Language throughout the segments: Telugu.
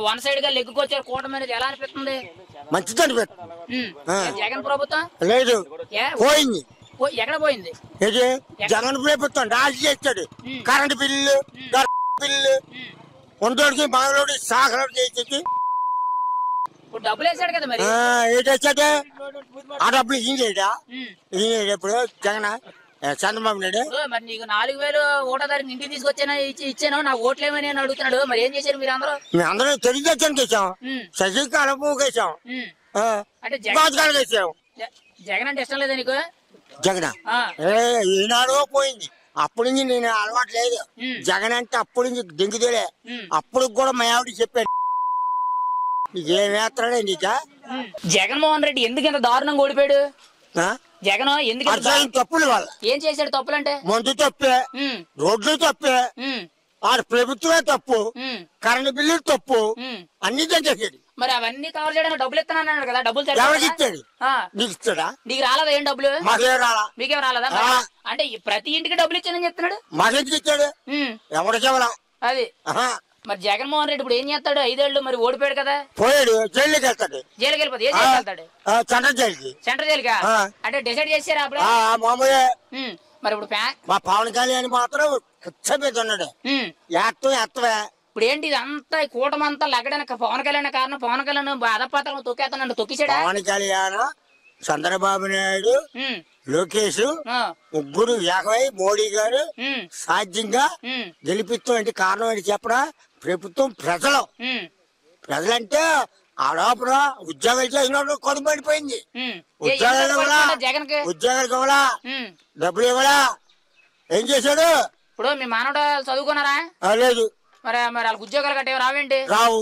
వన్ సైడ్ గా లెగ్గుకొచ్చారు కూటమి అనేది ఎలా అనిపిస్తుంది? మంచిది అనిపిస్తుంది. జగన్ ప్రభుత్వం లేదు పోయింది. ఎక్కడ పోయింది? ఇది జగన్ ప్రభుత్వం రాజు చేస్తాడు. కరెంట్ బిల్లు బిల్లు ఒంటోడికి మగలోడి సాగలోడు చేసేది. ఇప్పుడు డబ్బులు వేసాడు కదా మరి. ఏంటి వచ్చాడు ఆ డబ్బులు ఈయన చేయడా? ఈయన ఎప్పుడు జగన్ చంద్రబాబు నాయుడు మరి నీకు 4000 ఓటో తారీఖు ఇంటికి తీసుకొచ్చాను ఇచ్చాను నాకు ఓట్లేమని అని అడుగుతున్నాడు. మరి ఏం చేశారు మీరు అందరూ? మేము అందరం తెలుగుదేశానికి వేసాం, శశికాలకు వేసాం, అంటే వేసాం. జగన్ అంటే ఇష్టం లేదా నీకు? జగన్ ఈనాడో పోయింది. అప్పుడు నుంచి నేను అలవాటు లేదు. జగన్ అంటే అప్పుడు నుంచి దింగుదేలే. అప్పుడు కూడా మా ఆవిడ చెప్పాడు నీకేం వేస్తాడే నీకా. జగన్మోహన్ రెడ్డి ఎందుకు ఇంత దారుణంగా ఓడిపోయాడు? జగన్ ఎందుకు తప్పులు వల్ల ఏం చేశాడు? తప్పులు అంటే మందు తప్పే, రోడ్లు తప్పే, ఆ ప్రభుత్వమే తప్పు, కరెంట్ బిల్లు తప్పు, అన్ని చేసేది. మరి అవన్నీ కవర్ చేయడానికి డబ్బులు ఇస్తానన్నాడు కదా. డబ్బులు ఎవరికి ఇచ్చాడు? నీకు ఇస్తాడా? నీకు రాలేదా ఏం డబ్బులు? మాకేం రాలా. మీకేం రాలేదా? అంటే ప్రతి ఇంటికి డబ్బులు ఇచ్చానని చెప్తున్నాడు. మాకెందుకు ఇచ్చాడు? ఎవరికి ఇవ్వరా? అది మరి జగన్మోహన్ రెడ్డి ఇప్పుడు ఏం చేస్తాడు? 5 ఏళ్ళు మరి ఓడిపోయాడు కదా. పోయాడు, జైలుకి వెళ్తాడు. జైలుకి వెళ్ళిపోతే ఏ జైలుకి వెళ్తాడు? సెంట్రల్ జైలుకి. సెంట్రల్ జైలుకా? అంటే డిసైడ్ చేశారా అప్పుడు? మామూలే. మరి ఇప్పుడు మా పవన్ కళ్యాణ్ మాత్రం కూర్చోబెట్టి ఉన్నాడు. ఎత్తవే ఇప్పుడు ఏంటి ఇదంతా కూటమి అంతా లగ్గడానికి పవన్ కళ్యాణ్ కారణం. పవన్ కళ్యాణ్ అధపాత్రం తొక్కేస్తానండి. తొక్కిసాడా? పవన్ కళ్యాణ్, చంద్రబాబు నాయుడు, లోకేష్ ముగ్గురు ఏకమై మోడీ గారు సాధ్యంగా గెలిపిస్తాం. కారణం ఏంటి చెప్పడా? ప్రభుత్వం ప్రజలంటే ఆ లోపల ఉద్యోగాలు చేసిన కొనుపడిపోయింది. ఉద్యోగాలు ఇవ్వలా, డబ్బులు ఇవ్వలా. ఏం చేశాడు? ఇప్పుడు మీ మానవుడు చదువుకున్నారా? లేదు. మరి వాళ్ళకి ఉద్యోగాలు కట్టేవి రావేంటి? రావు.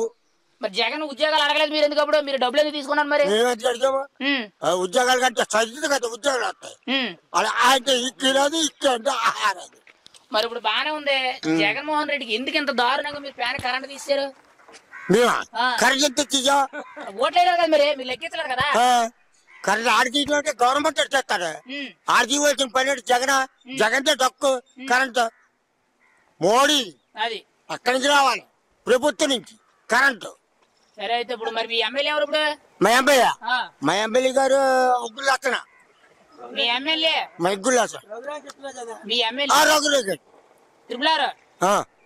మరి జగన్ ఉద్యోగాలు అడగలేదు మీరు ఎందుకు? అప్పుడు మీరు డబ్బులు ఎందుకు తీసుకున్నారు? మరి ఉద్యోగాలు కంటే చదివితే కదా ఉద్యోగాలు వస్తాయి. అంటే ఇక్కలేదు ఇక్కడ ఆహారం. మరి ఇప్పుడు బానే ఉంది. జగన్మోహన్ రెడ్డికి ఎందుకు ఇంత దారుణంగా మీరు ఫ్యాన్ కరెంట్ తీసారు? కరెంట్ ఎంత తీసా? ఓట్లేదు కదా మరి, మీరు లెక్కించలేరు కదా. కరెంట్ ఆడికి గవర్నమెంట్ ఎట్టేస్తాడు. ఆడికి వచ్చిన పని జగన్ తక్కువ కరెంట్. మోడీ అది అక్కడి నుంచి రావాలి, ప్రభుత్వం నుంచి కరెంటు. సరే అయితే ఇప్పుడు మరి మీ ఎమ్మెల్యే ఎవరు? ఇప్పుడు మా ఎమ్మెల్యే గారు ఉగ్గులాసన. మీ ఎమ్మెల్యే మా ఉగ్గులాసన. మీ ఎమ్మెల్యే త్రిపులారు.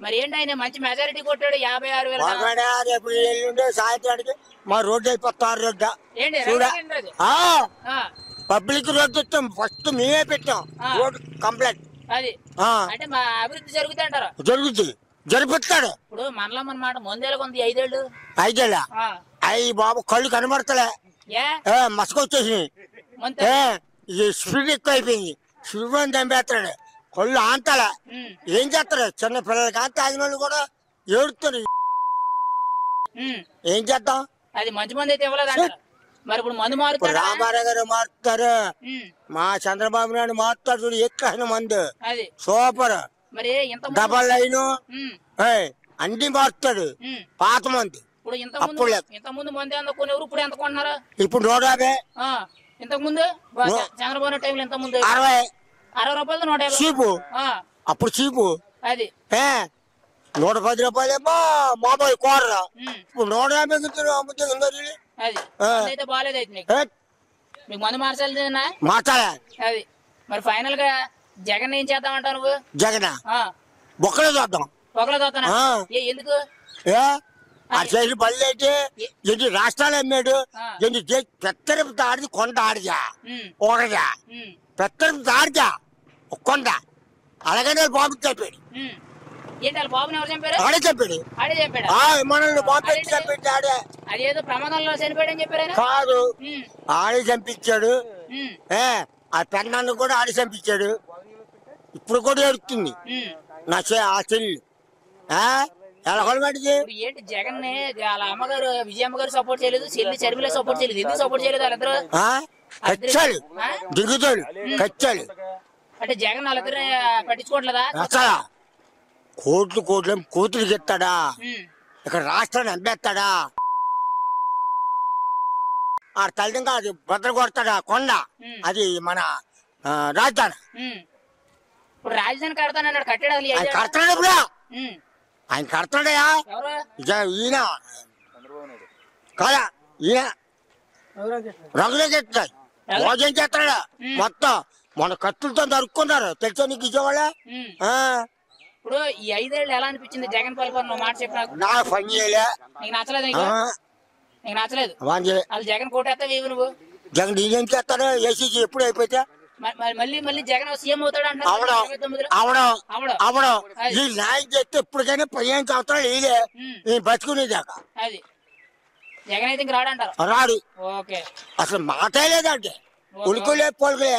మరి ఏంటి ఆయన మంచి మెజారిటీ కొట్టాడు, 56,000. సాయంత్రానికి మా రోడ్డు అయిపోతారు. రోడ్డు పబ్లిక్ రోడ్డు వచ్చాం, ఫస్ట్ మేమే పెట్టాం రోడ్డు కంప్లైంట్. అది అంటే మా అభివృద్ధి జరుగుతుంది అంటారు. జరుగుతుంది, జరిపిస్తాడు. ఇప్పుడు మనలో అన్నమాట ముందేళ్ళకి ఉంది 5 ఏళ్ళు. 5 ఏళ్ళ అయ్యి బాబు కళ్ళు కనబడతలే, మసకొచ్చేసి స్పీడ్ ఎక్కువ అయిపోయింది. స్పీడ్ చంపేస్తాడు, కళ్ళు ఆంతాల. ఏం చేస్తారు? చిన్న పిల్లలకి తాగిన వాళ్ళు కూడా ఏడుస్తారు. ఏం చేద్దాం? అది మంచి మంది అయితే ఇవ్వలేదు. మరి ఇప్పుడు మందు మారుతారు, రామారావు గారు మారుతారు, మా చంద్రబాబు నాయుడు మారుతాడు. చూడు ఎక్కడ మందు సూపర్. మరి డబల్ లైన్ అన్ని మారుతాడు. పాత మంది ఇప్పుడు ఇంత ముందు మంది ఎంత కొనేవారు, ఇప్పుడు ఎంత కొంటున్నారు? ఇప్పుడు 150. ఇంతకు ముందు చంద్రబాబు నాయుడు టైంలో ఎంత ముందు 60 రూపాయలు 150 చీపు. అప్పుడు చీపు అది 110 రూపాయలేమో మామూలు కూర. ఇప్పుడు 150 అమ్ముతుంది. అది బాగాలేదు. అయితే మీకు మందు మార్చాలి మార్చాలి. అది మరి ఫైనల్ గా జగన్ ఏం చేద్దామంటావు నువ్వు? జగన్ బొక్కలో చూద్దాం. బొక్కలో చూద్దానా? ఎందుకు? చేసి బళ్ళు అయితే ఎన్ని రాష్ట్రాలు అమ్మాడు. ఎన్ని పెత్తరపు ఆడిది కొండ ఆడిజా ఒకటా పెత్తరపు ఆడిజా ఒక కొండ. అలాగనే బాబు చెప్పాడు. బాబుని ఎవరు చంపారు? ఆడే చెప్పాడు. మనల్ని బాబు చంపాడు. ఆడే అదేదో ప్రమాదంలో చనిపోయాడని చెప్పారు. కాదు, ఆడే చంపించాడు. ఆ పెన్నాన్ని కూడా ఆడి చంపించాడు. ఇప్పుడు కూడా ఏడుతుంది నా ఆ చెల్లి. ఎలా కొనబడింది? ఏంటి జగన్ వాళ్ళ అమ్మగారు విజయమ్మ గారు సపోర్ట్ చేయలేదు, చెల్లి చర్మిల సపోర్ట్ చేయలేదు. ఎందుకు సపోర్ట్ చేయలేదు వాళ్ళిద్దరు? కచ్చాలి దిగుతాడు. కచ్చాలి అంటే జగన్ వాళ్ళిద్దరు పట్టించుకోవట్లేదా? అసలు కోట్లు కోట్లు కూతురికి ఇస్తాడా? ఇక్కడ రాష్ట్రాన్ని అమ్మేస్తాడా? ఆ తల్లిదంగా అది భద్ర కొడతాడా కొండ? అది మన రాజధాని. ఇప్పుడు రాజధాని కడతానన్నాడు, కట్టాడు. ఆయన కడతాడు. ఇప్పుడు ఆయన కడతాడయా? ఈయన కదా ఈయన రఘురాజెత్తాడు భోజనం చేస్తాడు మొత్తం మన కత్తులతో నరుక్కున్నారు తెలుసా నీకు ఇచ్చేవాళ్ళ ఇప్పుడు ఈ 5 ఏళ్ళు ఎలా అనిపించింది జగన్ పరిపాలన మాట చెప్పిన నా పని చేయలే నీకు నచ్చలేదు నీకు నచ్చలేదు వాళ్ళు జగన్ కోటేస్తావు ఇవి నువ్వు జగన్ నేనేం చేస్తాడు ఏసీసీ ఎప్పుడు అయిపోతే మళ్ళీ జగన్ సీఎం అవుతాడు అవడం ఈ న్యాయం చేస్తే ఎప్పటికైనా 15 సంవత్సరాలు ఇదే నేను బతుకునేదాకా అది జగన్ అయితే ఇంక రాడంటారు రాడు ఓకే అసలు మాటే లేదంటే ఉలుకులే పొలుకులే